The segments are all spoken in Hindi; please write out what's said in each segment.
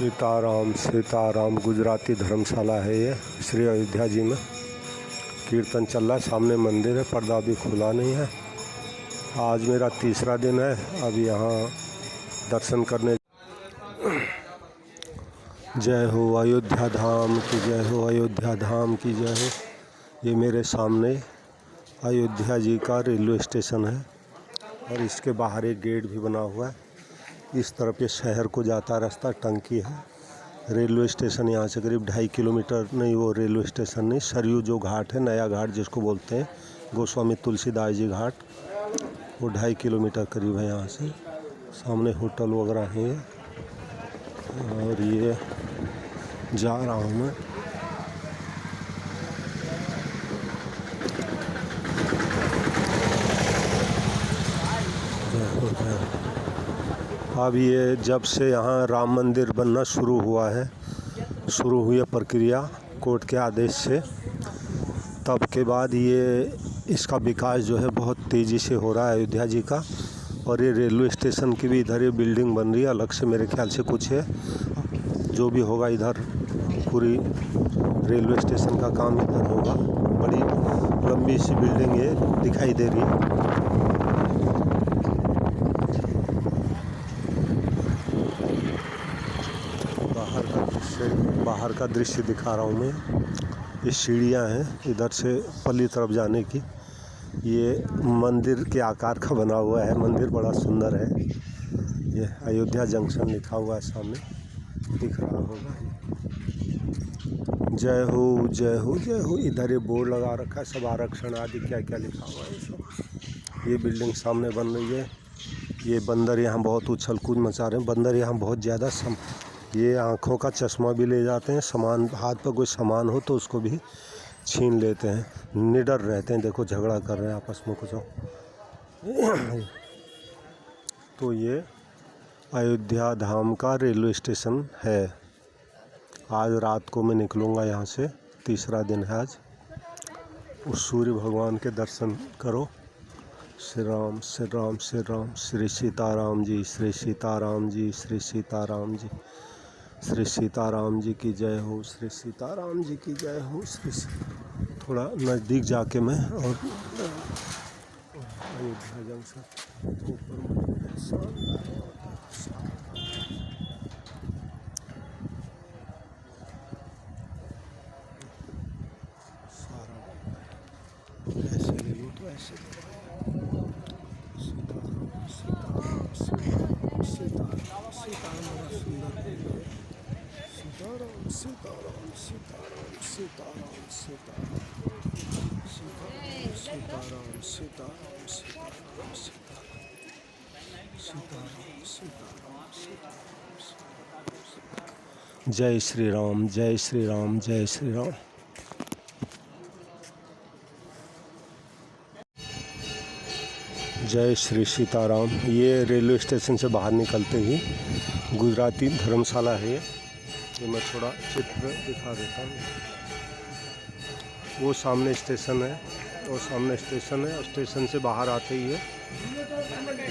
सीताराम सीताराम गुजराती धर्मशाला है ये श्री अयोध्या जी में। कीर्तन चल रहा है, सामने मंदिर है, पर्दा भी खुला नहीं है। आज मेरा तीसरा दिन है अभी यहाँ दर्शन करने। जय हो अयोध्या धाम की जय हो, अयोध्या धाम की जय हो। ये मेरे सामने अयोध्या जी का रेलवे स्टेशन है और इसके बाहर एक गेट भी बना हुआ है। इस तरफ ये शहर को जाता रास्ता टंकी है। रेलवे स्टेशन यहाँ से करीब 2.5 किलोमीटर नहीं, वो रेलवे स्टेशन नहीं, सरयू जो घाट है, नया घाट जिसको बोलते हैं, गोस्वामी तुलसीदास जी घाट, वो 2.5 किलोमीटर करीब है यहाँ से। सामने होटल वगैरह हैं और ये जा रहा हूँ मैं। अब ये जब से यहाँ राम मंदिर बनना शुरू हुआ है, शुरू हुई है प्रक्रिया कोर्ट के आदेश से, तब के बाद ये इसका विकास जो है बहुत तेज़ी से हो रहा है अयोध्या जी का। और ये रेलवे स्टेशन की भी इधर ये बिल्डिंग बन रही है अलग से, मेरे ख्याल से कुछ है जो भी होगा इधर, पूरी रेलवे स्टेशन का काम इधर होगा। बड़ी लंबी सी बिल्डिंग ये दिखाई दे रही है। बाहर का दृश्य दिखा रहा हूँ मैं। ये सीढ़ियाँ हैं इधर से पल्ली तरफ जाने की। ये मंदिर के आकार का बना हुआ है, मंदिर बड़ा सुंदर है। ये अयोध्या जंक्शन लिखा हुआ है सामने, दिख रहा होगा। जय हो जय हो जय हो। इधर ये बोर्ड लगा रखा है, सब आरक्षण आदि क्या क्या लिखा हुआ है सब। ये बिल्डिंग सामने बन रही है। ये बंदर यहाँ बहुत उछल कूद मचा रहे हैं। बंदर यहाँ बहुत ज़्यादा ये आँखों का चश्मा भी ले जाते हैं, सामान हाथ पर कोई सामान हो तो उसको भी छीन लेते हैं। निडर रहते हैं, देखो झगड़ा कर रहे हैं आपस में कुछ। तो ये अयोध्या धाम का रेलवे स्टेशन है। आज रात को मैं निकलूँगा यहाँ से, तीसरा दिन है आज। उस सूर्य भगवान के दर्शन करो। श्री राम श्री राम श्री राम, श्री सीताराम जी, श्री सीताराम जी, श्री सीताराम जी, श्री सीताराम जी की जय हो, श्री सीताराम जी की जय हो। थोड़ा नज़दीक जाके मैं और अयोध्या जंक्शन ऐसे ले लूँ तो ऐसे सीताराम सीताराम सीताराम सीताराम सीताराम सुंदर सीताराम सीताराम सीताराम सीताराम सीताराम सीताराम सीताराम सीताराम सीताराम सीताराम सीताराम सीताराम। जय श्री राम जय श्री राम जय श्री राम। जय श्री सीताराम। ये रेलवे स्टेशन से बाहर निकलते ही गुजराती धर्मशाला है। ये मैं थोड़ा चित्र दिखा देता हूँ। वो सामने स्टेशन है, वो सामने स्टेशन है। स्टेशन से बाहर आते ही है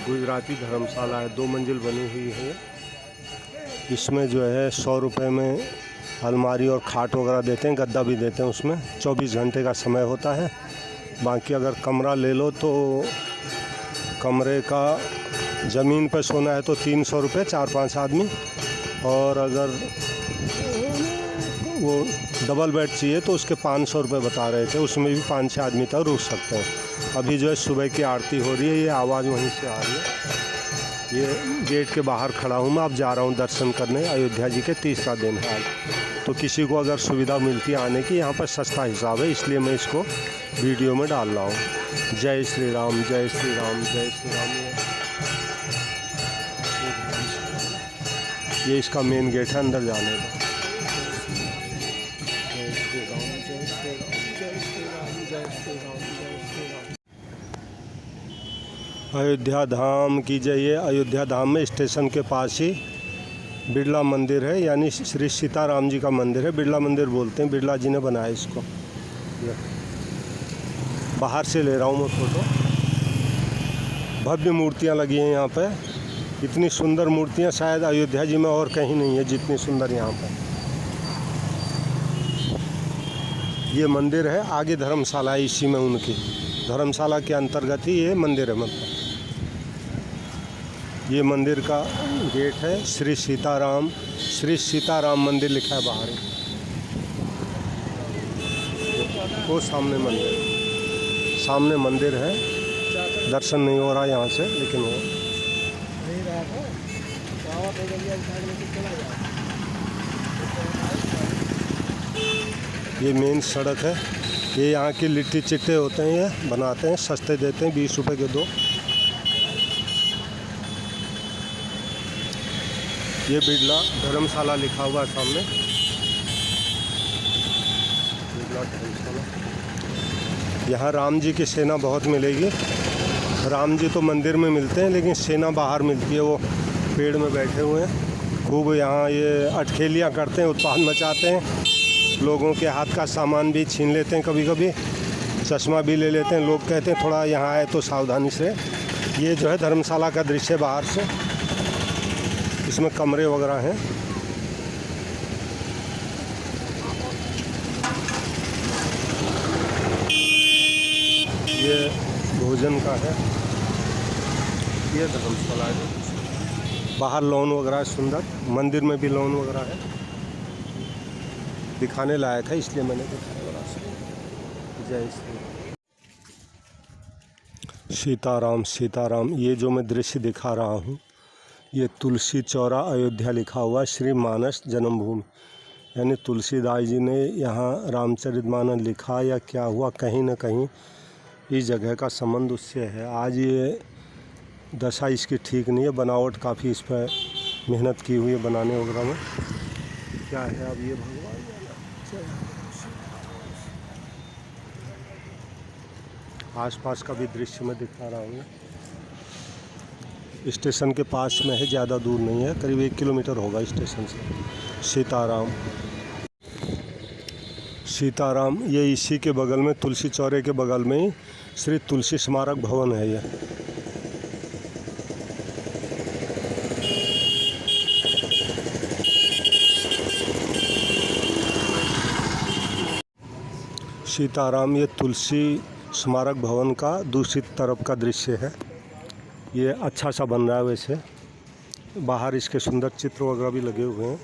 गुजराती धर्मशाला है, 2 मंजिल बनी हुई है। इसमें जो है 100 रुपये में अलमारी और खाट वगैरह देते हैं, गद्दा भी देते हैं। उसमें 24 घंटे का समय होता है। बाकी अगर कमरा ले लो तो कमरे का ज़मीन पर सोना है तो 300 रुपये 4-5 आदमी, और अगर वो डबल बेड चाहिए तो उसके 500 रुपये बता रहे थे। उसमें भी 5-6 आदमी तक रुक सकते हैं। अभी जो है सुबह की आरती हो रही है, ये आवाज़ वहीं से आ रही है। ये गेट के बाहर खड़ा हूँ मैं, अब जा रहा हूँ दर्शन करने। अयोध्या जी के तीसरा दिन है आज। तो किसी को अगर सुविधा मिलती है आने की, यहाँ पर सस्ता हिसाब है, इसलिए मैं इसको वीडियो में डाल रहा हूँ। जय श्री राम जय श्री राम जय श्री राम। ये इसका मेन गेट है अंदर जाने का। जय श्री राम जय श्री राम जय श्री राम जय श्री राम जय श्री राम। अयोध्या धाम की जय। ये अयोध्या धाम में स्टेशन के पास ही बिरला मंदिर है, यानी श्री सीताराम जी का मंदिर है। बिरला मंदिर बोलते हैं, बिरला जी ने बनाया इसको। बाहर से ले रहा हूँ मैं फ़ोटो। भव्य मूर्तियाँ लगी हैं यहाँ पे। इतनी सुंदर मूर्तियाँ शायद अयोध्या जी में और कहीं नहीं है जितनी सुंदर यहाँ पर। ये मंदिर है, आगे धर्मशाला है इसी में, उनकी धर्मशाला के अंतर्गत ही ये मंदिर है। मतलब ये मंदिर का गेट है, श्री सीताराम मंदिर लिखा है बाहर। वो सामने मंदिर है, दर्शन नहीं हो रहा यहाँ से, लेकिन वो ये मेन सड़क है। ये यहाँ की लिट्टी चिट्टे होते हैं, ये बनाते हैं, सस्ते देते हैं, 20 रुपए के 2। ये बिरला धर्मशाला लिखा हुआ है सामने, बिरला धर्मशाला। यहाँ राम जी की सेना बहुत मिलेगी। राम जी तो मंदिर में मिलते हैं, लेकिन सेना बाहर मिलती है, वो पेड़ में बैठे हुए हैं। खूब यहाँ ये अटखेलियाँ करते हैं, उत्पात मचाते हैं, लोगों के हाथ का सामान भी छीन लेते हैं, कभी कभी चश्मा भी ले लेते हैं। लोग कहते हैं थोड़ा यहाँ आए तो सावधानी से। ये जो है धर्मशाला का दृश्य बाहर से, इसमें कमरे वगैरह हैं। ये भोजन का है, ये धर्मशाला है। बाहर लॉन वगैरह है सुंदर, मंदिर में भी लॉन वगैरह है, दिखाने लायक है, इसलिए मैंने दिखाया बड़ा सा। जय श्री सीताराम। ये जो मैं दृश्य दिखा रहा हूँ, ये तुलसी चौरा अयोध्या लिखा हुआ श्री मानस जन्मभूमि, यानी तुलसीदास जी ने यहाँ रामचरितमानस लिखा या क्या हुआ, कहीं ना कहीं इस जगह का संबंध उससे है। आज ये दशा इसकी ठीक नहीं है, बनावट काफ़ी इस पर मेहनत की हुई है बनाने वगैरह में। क्या है अब ये भगवान, आसपास का भी दृश्य मैं दिखा रहा हूँ। स्टेशन के पास में है, ज़्यादा दूर नहीं है, करीब 1 किलोमीटर होगा स्टेशन से। सीताराम ये इसी के बगल में, तुलसी चौरे के बगल में ही श्री तुलसी स्मारक भवन है। ये सीताराम, ये तुलसी स्मारक भवन का दूसरी तरफ का दृश्य है। ये अच्छा सा बन रहा है वैसे, बाहर इसके सुंदर चित्र वगैरह भी लगे हुए हैं।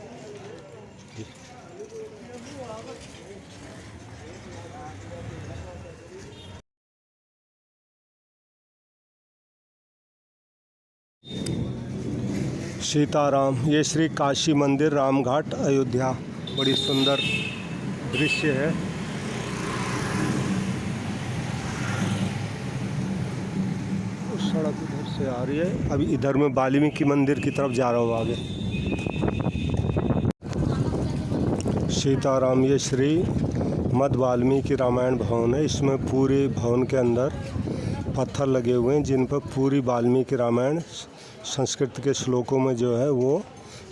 सीताराम, ये श्री काशी मंदिर रामघाट अयोध्या, बड़ी सुंदर दृश्य है। सड़क इधर से आ रही है, अभी इधर में वाल्मीकि मंदिर की तरफ जा रहा हूँ आगे। सीताराम, ये श्री मद वाल्मीकि रामायण भवन है। इसमें पूरे भवन के अंदर पत्थर लगे हुए हैं, जिन पर पूरी वाल्मीकि रामायण संस्कृत के श्लोकों में जो है वो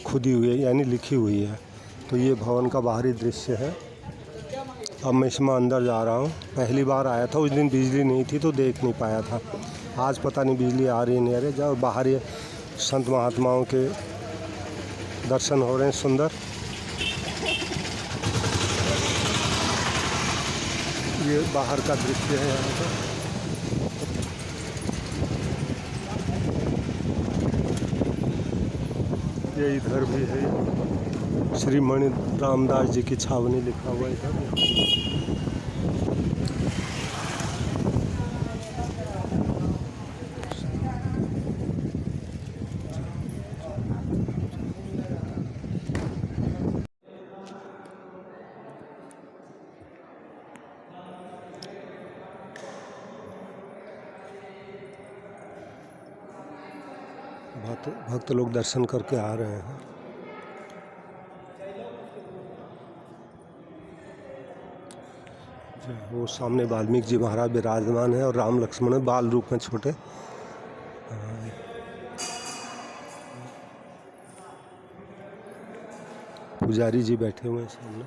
खुदी हुई है, यानी लिखी हुई है। तो ये भवन का बाहरी दृश्य है। अब मैं इसमें अंदर जा रहा हूँ। पहली बार आया था, उस दिन बिजली नहीं थी तो देख नहीं पाया था। आज पता नहीं बिजली आ रही है नहीं आ रही। जब बाहर ये संत महात्माओं के दर्शन हो रहे हैं सुंदर। ये बाहर का दृश्य है यहाँ का। ये इधर भी है, श्री मणि रामदास जी की छावनी लिखा हुआ इधर। भक्त लोग दर्शन करके आ रहे हैं। वो सामने वाल्मीकि जी महाराज विराजमान है और राम लक्ष्मण है बाल रूप में छोटे। पुजारी जी बैठे हुए हैं सामने।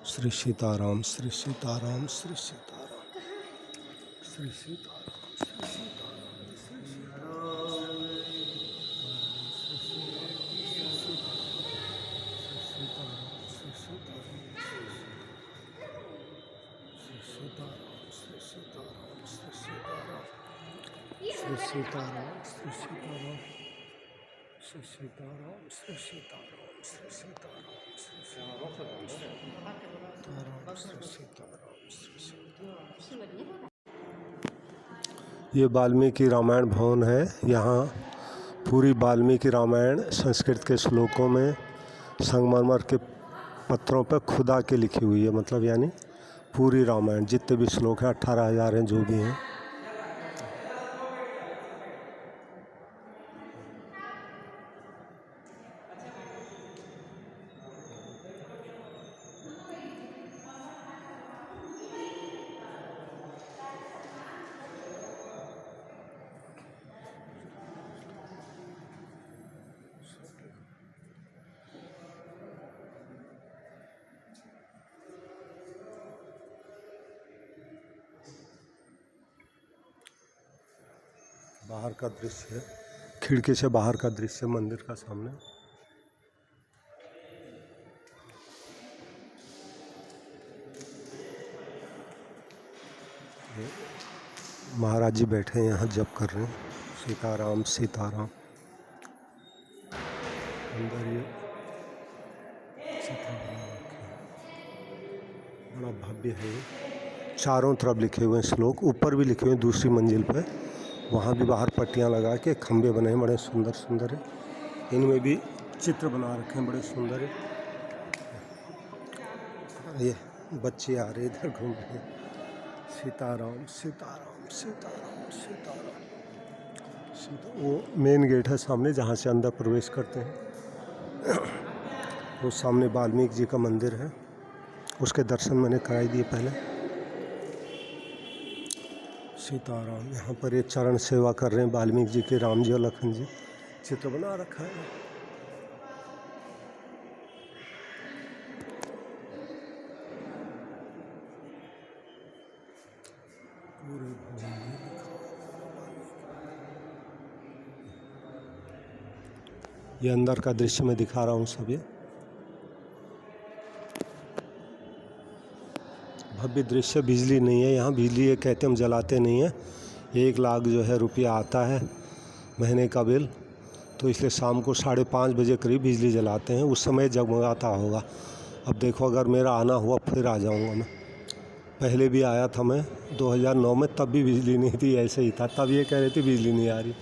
श्री सीताराम श्री सीताराम श्री सीताराम श्री सीताराम श्री सीताराम श्री सीताराम श्री सीताराम श्री सीताराम श्री सीताराम श्री सीताराम श्री सीताराम। ये वाल्मीकि रामायण भवन है। यहाँ पूरी वाल्मीकि रामायण संस्कृत के श्लोकों में संगमरमर के पत्थरों पर खुदा के लिखी हुई है। मतलब यानी पूरी रामायण जितने भी श्लोक हैं 18,000 हैं जो भी हैं। बाहर का दृश्य है, खिड़की से बाहर का दृश्य मंदिर का सामने। महाराज जी बैठे हैं यहाँ जप कर रहे हैं। सीताराम सीताराम। अंदर ये बड़ा भव्य है। चारों तरफ लिखे हुए हैं श्लोक, ऊपर भी लिखे हुए हैं दूसरी मंजिल पर। वहाँ भी बाहर पट्टियाँ लगा के खंबे बने हैं, बड़े सुंदर सुंदर है। इनमें भी चित्र बना रखे हैं, बड़े सुंदर है। ये बच्चे आ रहे इधर घूम रहे हैं। सीताराम सीताराम सीताराम सीताराम सीता। वो मेन गेट है सामने जहाँ से अंदर प्रवेश करते हैं। वो सामने वाल्मीकि जी का मंदिर है, उसके दर्शन मैंने कराई दिए पहले। सीताराम। यहाँ पर ये चरण सेवा कर रहे हैं वाल्मीकि जी के, राम जी और लखन जी। चित्र बना रखा है। ये अंदर का दृश्य मैं दिखा रहा हूँ सब। ये भव्य दृश्य। बिजली नहीं है यहाँ, बिजली ये कहते हम जलाते नहीं हैं। 1 लाख जो है रुपया आता है महीने का बिल, तो इसलिए शाम को 5:30 बजे करीब बिजली जलाते हैं। उस समय जगमगाता होगा। अब देखो अगर मेरा आना हुआ फिर आ जाऊँगा मैं। पहले भी आया था मैं 2009 में, तब भी बिजली नहीं थी, ऐसे ही था। तब ये कह रहे थे बिजली नहीं आ रही।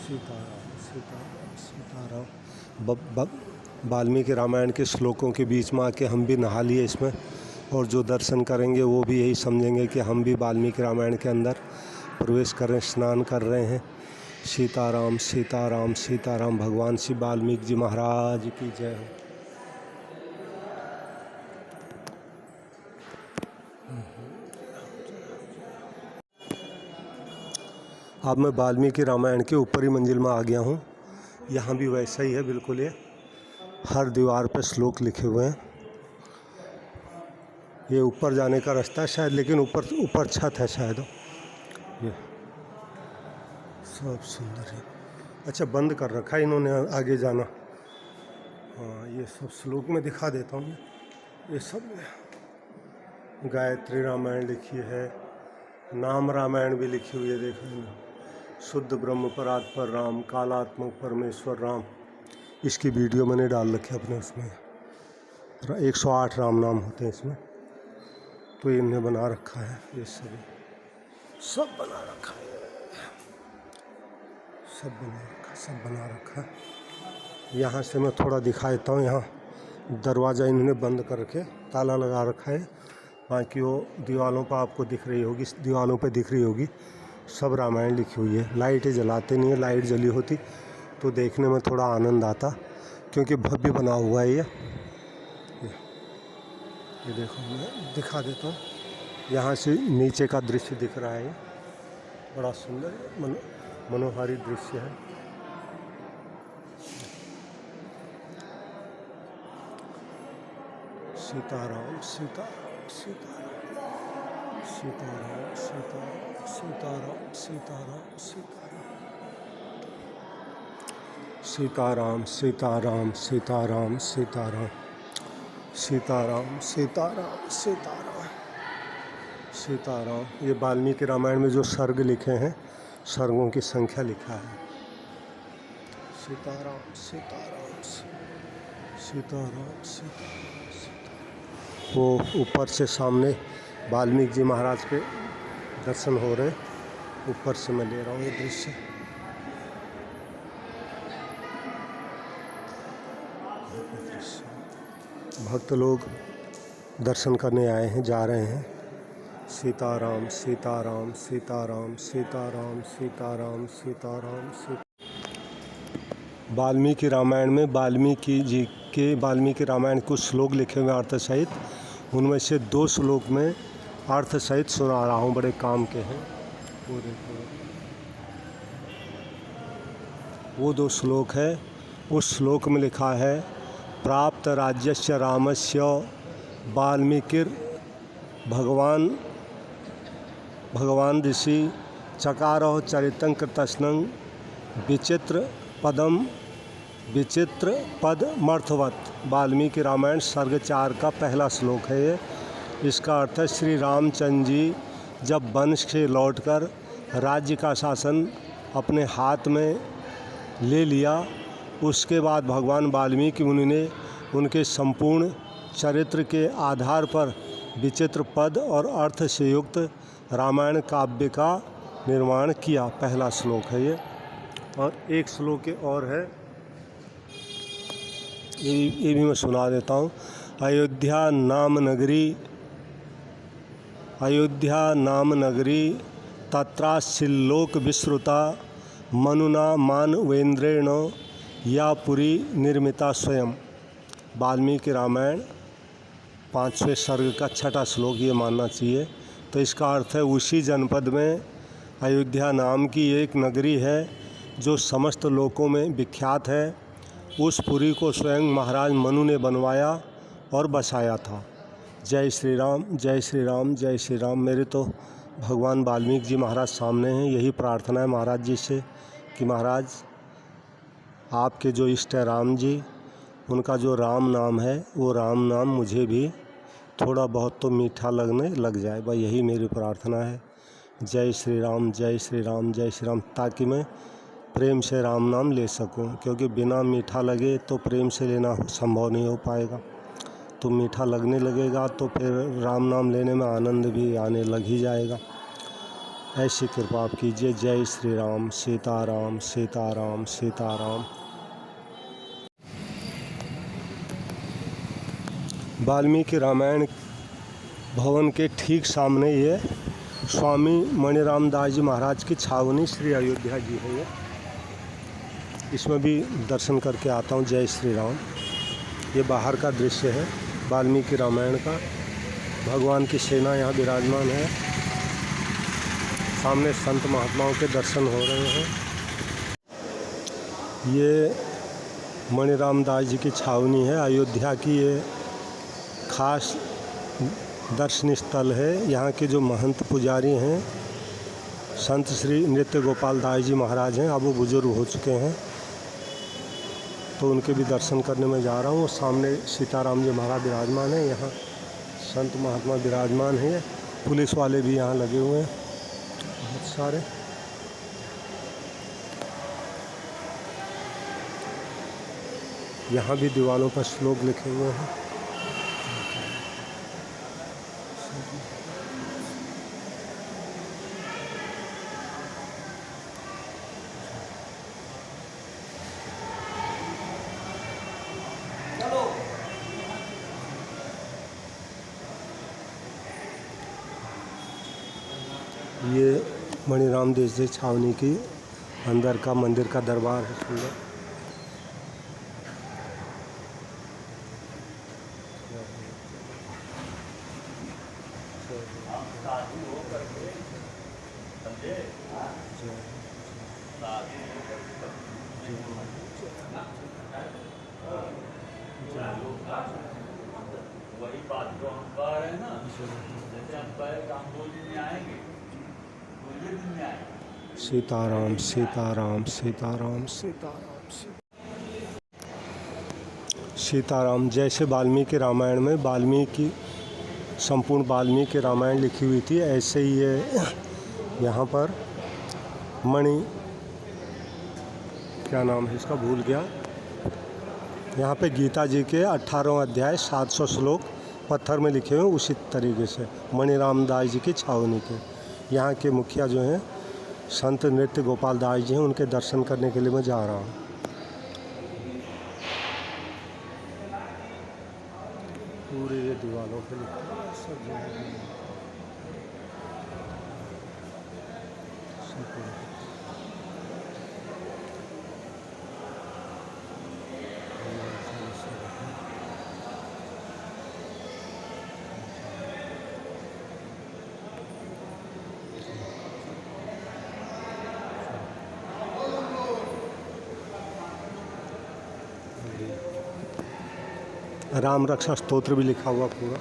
सीताराम सीताराम सीताराम। वाल्मीकि रामायण के श्लोकों के बीच में आके हम भी नहा लिए इसमें, और जो दर्शन करेंगे वो भी यही समझेंगे कि हम भी वाल्मीकि रामायण के अंदर प्रवेश कर रहे हैं, स्नान कर रहे हैं। सीताराम सीताराम सीताराम। भगवान श्री वाल्मीकि जी महाराज की जय हो। अब मैं वाल्मीकि रामायण के ऊपरी मंजिल में आ गया हूँ। यहाँ भी वैसा ही है बिल्कुल। ये हर दीवार पे श्लोक लिखे हुए हैं। ये ऊपर जाने का रास्ता है शायद, लेकिन ऊपर छत है शायद। ये सब सुंदर है। अच्छा बंद कर रखा है इन्होंने आगे जाना। हाँ ये सब श्लोक में दिखा देता हूँ। ये सब गायत्री रामायण लिखी है, नाम रामायण भी लिखी हुई है। देखो, शुद्ध ब्रह्म परात्पर राम, कालात्मक परमेश्वर राम। इसकी वीडियो मैंने डाल रखी है अपने उसमें। 108 राम नाम होते हैं इसमें, तो इन्हें बना रखा है। ये सब बना रखा है, सब बना रखा है। यहाँ से मैं थोड़ा दिखा देता हूँ। यहाँ दरवाज़ा इन्होंने बंद करके ताला लगा रखा है। बाकी वो दीवारों पर आपको दिख रही होगी, दीवारों पे दिख रही होगी, सब रामायण लिखी हुई है। लाइटें जलाते नहीं है, लाइट जली होती तो देखने में थोड़ा आनंद आता, क्योंकि भव्य बना हुआ है ये देखो मैं दिखा देता हूँ। यहाँ से नीचे का दृश्य दिख रहा है। बड़ा सुंदर मनोहारी दृश्य है। सीताराम सीताराम सीताराम सीताराम सीताराम सीताराम सीताराम सीताराम सीताराम सीताराम सीताराम सीताराम सीताराम सीताराम। ये वाल्मीकि रामायण में जो सर्ग लिखे हैं, सर्गों की संख्या लिखा है। सीताराम सीताराम सीताराम सीताराम। वो ऊपर से सामने वाल्मीकि जी महाराज के दर्शन हो रहे, ऊपर से मैं ले रहा हूँ ये दृश्य। भक्त लोग दर्शन करने आए हैं, जा रहे हैं। सीताराम सीताराम सीताराम सीताराम सीताराम सीताराम वाल्मीकि रामायण में वाल्मीकि रामायण कुछ श्लोक लिखे हुए अर्थ सहित, उनमें से 2 श्लोक में अर्थ सहित सुना रहा हूँ, बड़े काम के हैं। वो देखो, वो 2 श्लोक है। उस श्लोक में लिखा है, प्राप्त राज्यस्य रामस्य वाल्मीकिर भगवान ऋषि चकारः चरितं कृतस्नं विचित्र पदमर्थवत्। वाल्मीकि रामायण सर्ग 4 का पहला श्लोक है ये। इसका अर्थ है, श्री रामचंद्र जी जब वन से लौटकर राज्य का शासन अपने हाथ में ले लिया, उसके बाद भगवान वाल्मीकि मुनि ने उनके संपूर्ण चरित्र के आधार पर विचित्र पद और अर्थ से युक्त रामायण काव्य का निर्माण किया। पहला श्लोक है ये। और एक श्लोक और है, ये भी मैं सुना देता हूँ। अयोध्या नाम नगरी तत्रासिल्लोक विश्रुता मनुना मानवेंद्रेण या पुरी निर्मिता स्वयं। वाल्मीकि रामायण 5वें सर्ग का 6ठा श्लोक ये मानना चाहिए। तो इसका अर्थ है, उसी जनपद में अयोध्या नाम की एक नगरी है जो समस्त लोकों में विख्यात है। उस पुरी को स्वयं महाराज मनु ने बनवाया और बसाया था। जय श्री राम जय श्री राम जय श्री राम। मेरे तो भगवान वाल्मीकि जी महाराज सामने हैं। यही प्रार्थना है महाराज जी से कि महाराज आपके जो इष्ट है राम जी, उनका जो राम नाम है, वो राम नाम मुझे भी थोड़ा बहुत तो मीठा लगने लग जाए। भाई यही मेरी प्रार्थना है। जय श्री राम जय श्री राम जय श्री राम, ताकि मैं प्रेम से राम नाम ले सकूं, क्योंकि बिना मीठा लगे तो प्रेम से लेना संभव नहीं हो पाएगा। तो मीठा लगने लगेगा तो फिर राम नाम लेने में आनंद भी आने लग ही जाएगा। ऐसी कृपा आप कीजिए। जय श्री राम सीताराम सीताराम सीताराम। वाल्मीकि रामायण भवन के ठीक सामने ये स्वामी मणिराम दास जी महाराज की छावनी श्री अयोध्या जी है ये। इसमें भी दर्शन करके आता हूँ। जय श्री राम। ये बाहर का दृश्य है वाल्मीकि रामायण का। भगवान की सेना यहाँ विराजमान है। सामने संत महात्माओं के दर्शन हो रहे हैं। ये मणिराम दास जी की छावनी है। अयोध्या की ये खास दर्शनीय स्थल है। यहाँ के जो महंत पुजारी हैं, संत श्री नृत्य गोपाल दास जी महाराज हैं। अब वो बुजुर्ग हो चुके हैं, तो उनके भी दर्शन करने में जा रहा हूँ। सामने सीताराम जी महाराज विराजमान हैं। यहाँ संत महात्मा विराजमान हैं। पुलिस वाले भी यहाँ लगे हुए हैं बहुत सारे। यहाँ भी दीवारों पर श्लोक लिखे हुए हैं। ये मणिराम दास जी छावनी की अंदर का मंदिर का दरबार है सुंदर। वही बात जो हम कह रहे हैं ना, जैसे हम कह रहे हम 2 दिन में आएंगे, 2 दिन में आएंगे। सीताराम सीताराम सीताराम सीताराम सीताराम। जैसे वाल्मीकि रामायण में वाल्मीकि संपूर्ण वाल्मीकि रामायण लिखी हुई थी, ऐसे ही ये यहाँ पर मणि, क्या नाम है इसका भूल गया, यहाँ पे गीता जी के 18वां अध्याय 700 श्लोक पत्थर में लिखे हुए उसी तरीके से मणि रामदास जी की छावनी के। यहाँ के मुखिया जो हैं संत नृत्य गोपाल दास जी हैं, उनके दर्शन करने के लिए मैं जा रहा हूँ। पूरे ये दीवारों पे लिखा है सब जगह। राम रक्षा स्तोत्र भी लिखा हुआ पूरा।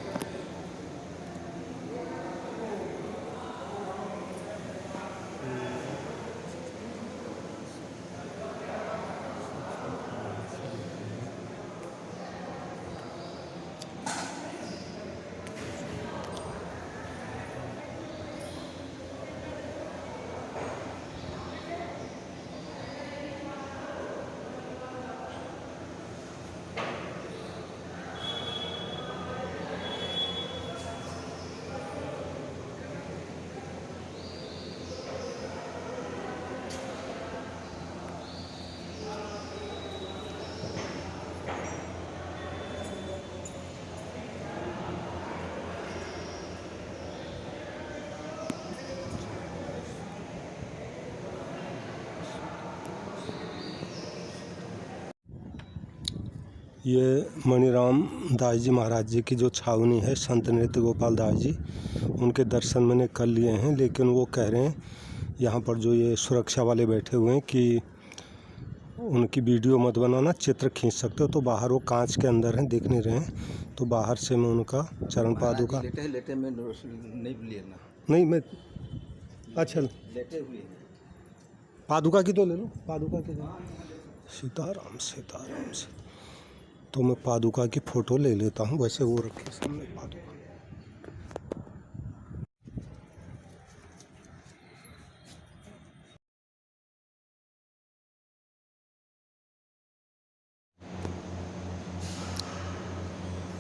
ये मणिराम दास जी महाराज जी की जो छावनी है, संत नृत्य गोपाल दास जी, उनके दर्शन मैंने कर लिए हैं। लेकिन वो कह रहे हैं यहाँ पर जो ये सुरक्षा वाले बैठे हुए हैं कि उनकी वीडियो मत बनाना, चित्र खींच सकते हो। तो बाहर वो कांच के अंदर हैं, देख नहीं रहे हैं, तो बाहर से मैं उनका चरण पादुका लेटे में नहीं लेना, नहीं मैं अच्छा लेटे हुए पादुका की तो ले लो, पादुका की सीताराम सीताराम से। तो मैं पादुका की फ़ोटो ले लेता हूँ, वैसे वो रखे सामने पादुका।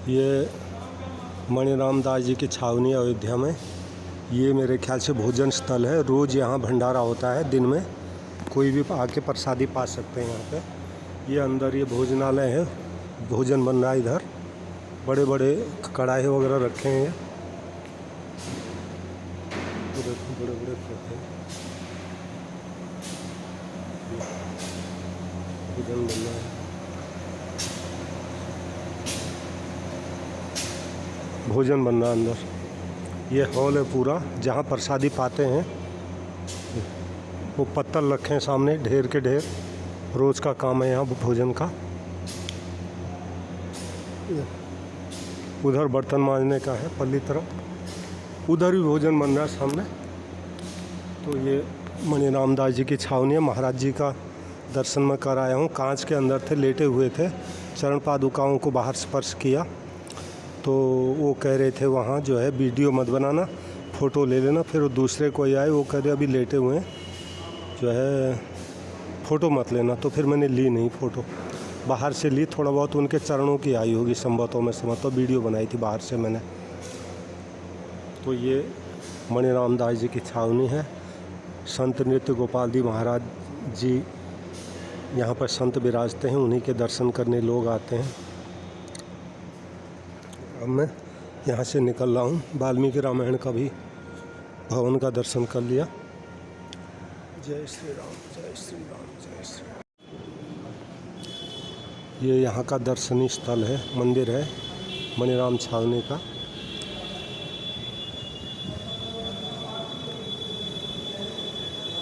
ये मणिराम दास जी की छावनी अयोध्या में, ये मेरे ख्याल से भोजन स्थल है। रोज़ यहाँ भंडारा होता है, दिन में कोई भी आके प्रसादी पा सकते हैं यहाँ पे। ये अंदर ये भोजनालय है, भोजन बन रहा है इधर, बड़े बड़े कढ़ाई वगैरह रखे हैं, बड़े बड़े रखे हैं, भोजन बन रहा है, भोजन बन रहा है अंदर। ये हॉल है पूरा जहाँ प्रसादी पाते हैं। वो पत्तल रखे हैं सामने ढेर के ढेर, रोज़ का काम है यहाँ भोजन का। उधर बर्तन मांजने का है पल्ली तरफ, उधर भी भोजन बन रहा है सामने। तो ये मणिराम दास जी की छावनी है। महाराज जी का दर्शन मैं कर आया हूँ, कांच के अंदर थे, लेटे हुए थे, चरण पादुकाओं को बाहर स्पर्श किया। तो वो कह रहे थे वहाँ जो है वीडियो मत बनाना, फ़ोटो ले लेना। फिर वो दूसरे कोई आए, वो कह रहे अभी लेटे हुए हैं, जो है फ़ोटो मत लेना। तो फिर मैंने ली नहीं फ़ोटो, बाहर से ली, थोड़ा बहुत उनके चरणों की आई होगी संभवतः, मैं समझता हूँ वीडियो बनाई थी बाहर से मैंने। तो ये मणिराम दास जी की छावनी है। संत नृत्य गोपाल जी महाराज जी यहाँ पर संत विराजते हैं, उन्हीं के दर्शन करने लोग आते हैं। अब मैं यहाँ से निकल रहा हूँ। वाल्मीकि रामायण का भी भवन का दर्शन कर लिया। जय श्री राम जय श्री राम जय श्री राम। ये यहाँ का दर्शनीय स्थल है, मंदिर है मणिराम छावनी का।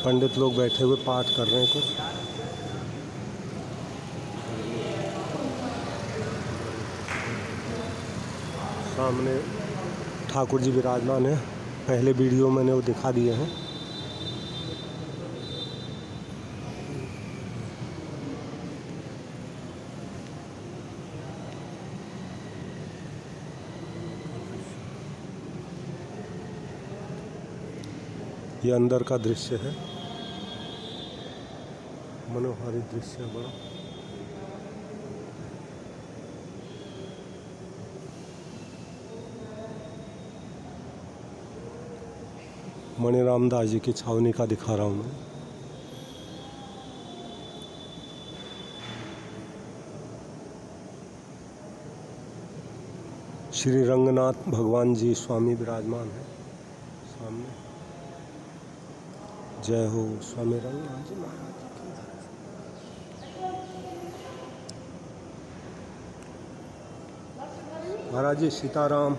पंडित लोग बैठे हुए पाठ कर रहे हैं कुछ। सामने ठाकुर जी विराजमान है, पहले वीडियो मैंने वो दिखा दिए हैं। ये अंदर का दृश्य है, मनोहारी दृश्य है बड़ा। मणिराम दास जी की छावनी का दिखा रहा हूँ मैं। श्री रंगनाथ भगवान जी स्वामी विराजमान है सामने। जय हो स्वामी रंगनाथ जी महाराज की। महाराज जी सीताराम।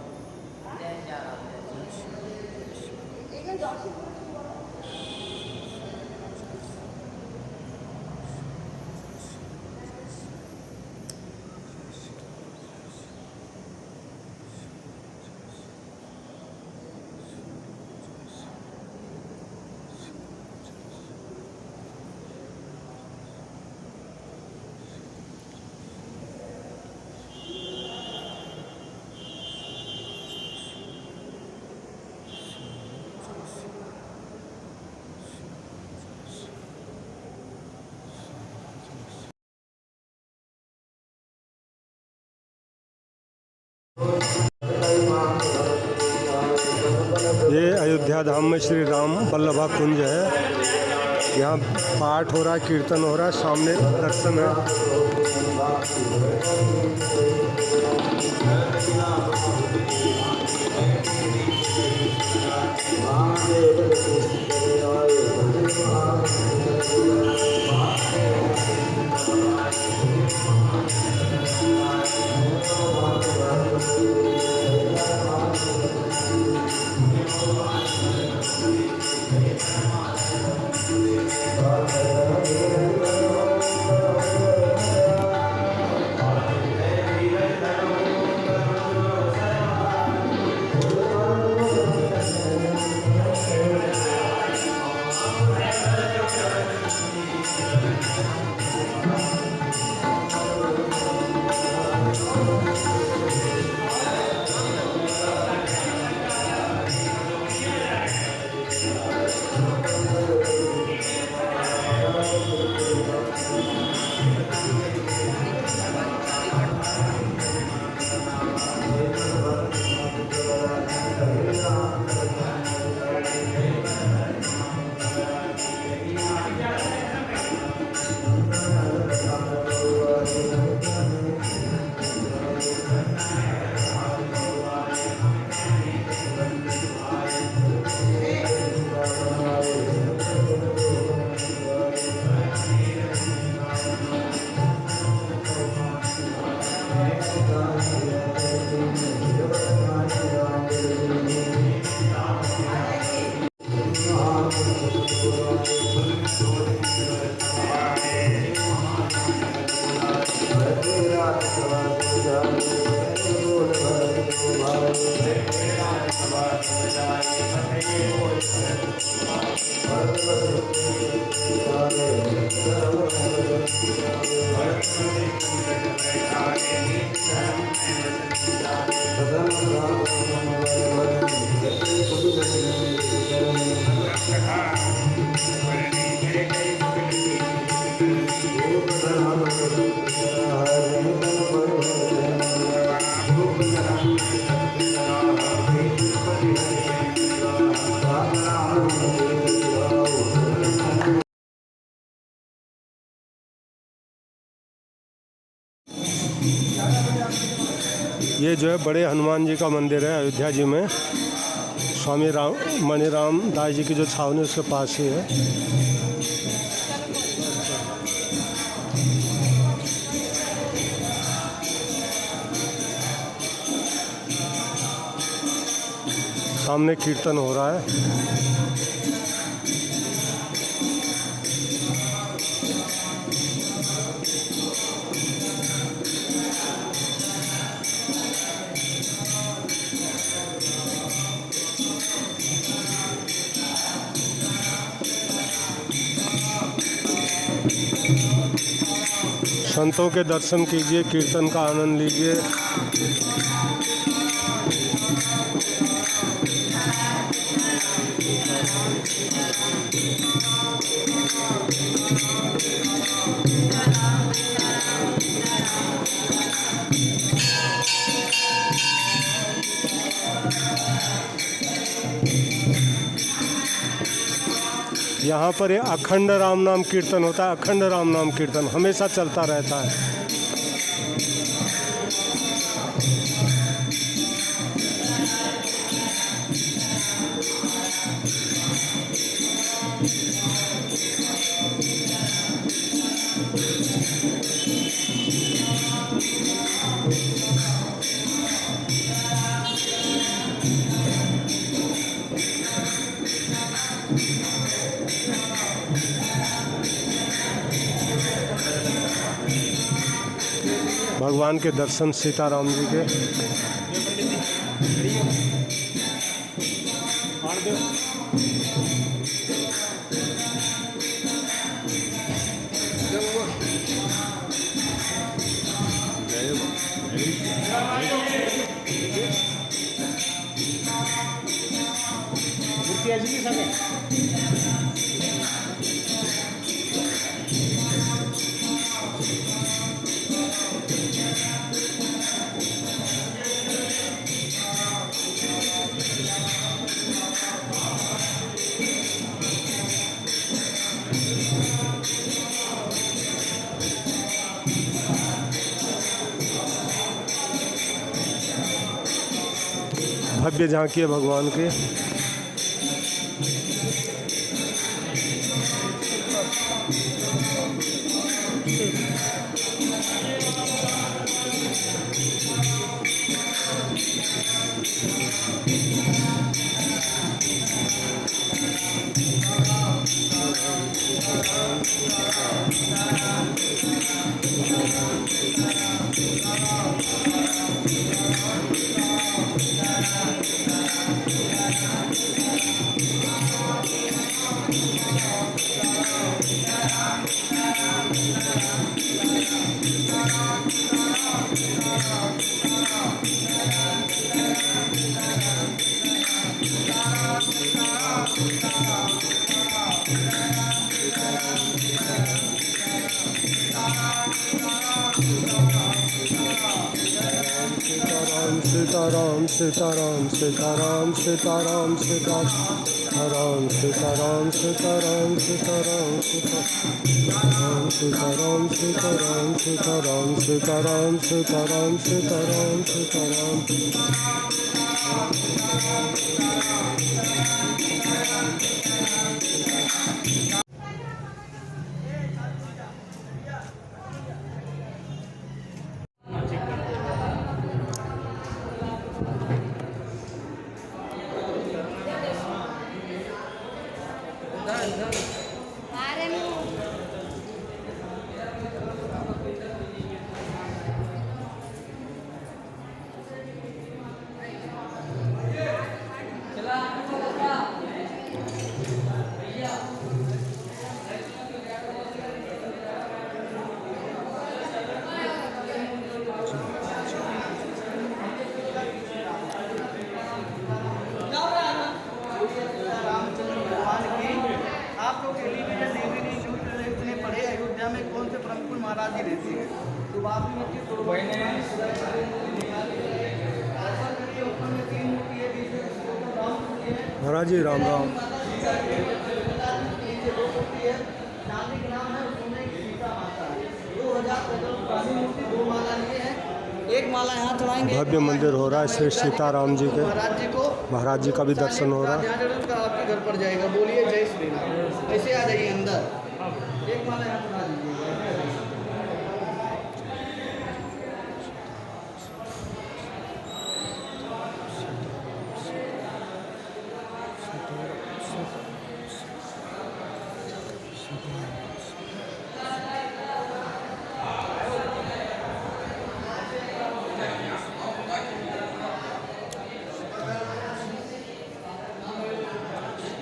ये अयोध्या धाम में श्री राम वल्लभा कुंज है। यहाँ पाठ हो रहा है, कीर्तन हो रहा है, सामने दर्शन है। ये जो है बड़े हनुमान जी का मंदिर है अयोध्या जी में। स्वामी मणिराम दास जी की जो छावनी उसके पास ही है। सामने कीर्तन हो रहा है। संतों के दर्शन कीजिए, कीर्तन का आनंद लीजिए। यहाँ पर ये अखंड राम नाम कीर्तन होता है। अखंड राम नाम कीर्तन हमेशा चलता रहता है। भगवान के दर्शन सीताराम जी के। भव्य झांकी है भगवान के। सीताराम सीताराम सीताराम सीताराम सीताराम सीताराम सीताराम सीताराम सीताराम सीताराम सीताराम सीताराम सीताराम सीताराम सीताराम सीताराम। महाराज जी रहती है तो बाबरी मस्जिद महाराज जी राम राम। एक माला यहाँ चढ़ाएंगे। भव्य मंदिर हो रहा है श्री सीताराम जी के। महाराज जी का भी दर्शन हो रहा है। आपके घर पर जाएगा, बोलिए जय श्री राम। ऐसे आ जाइए अंदर, एक माला यहाँ चढ़ा दीजिएगा।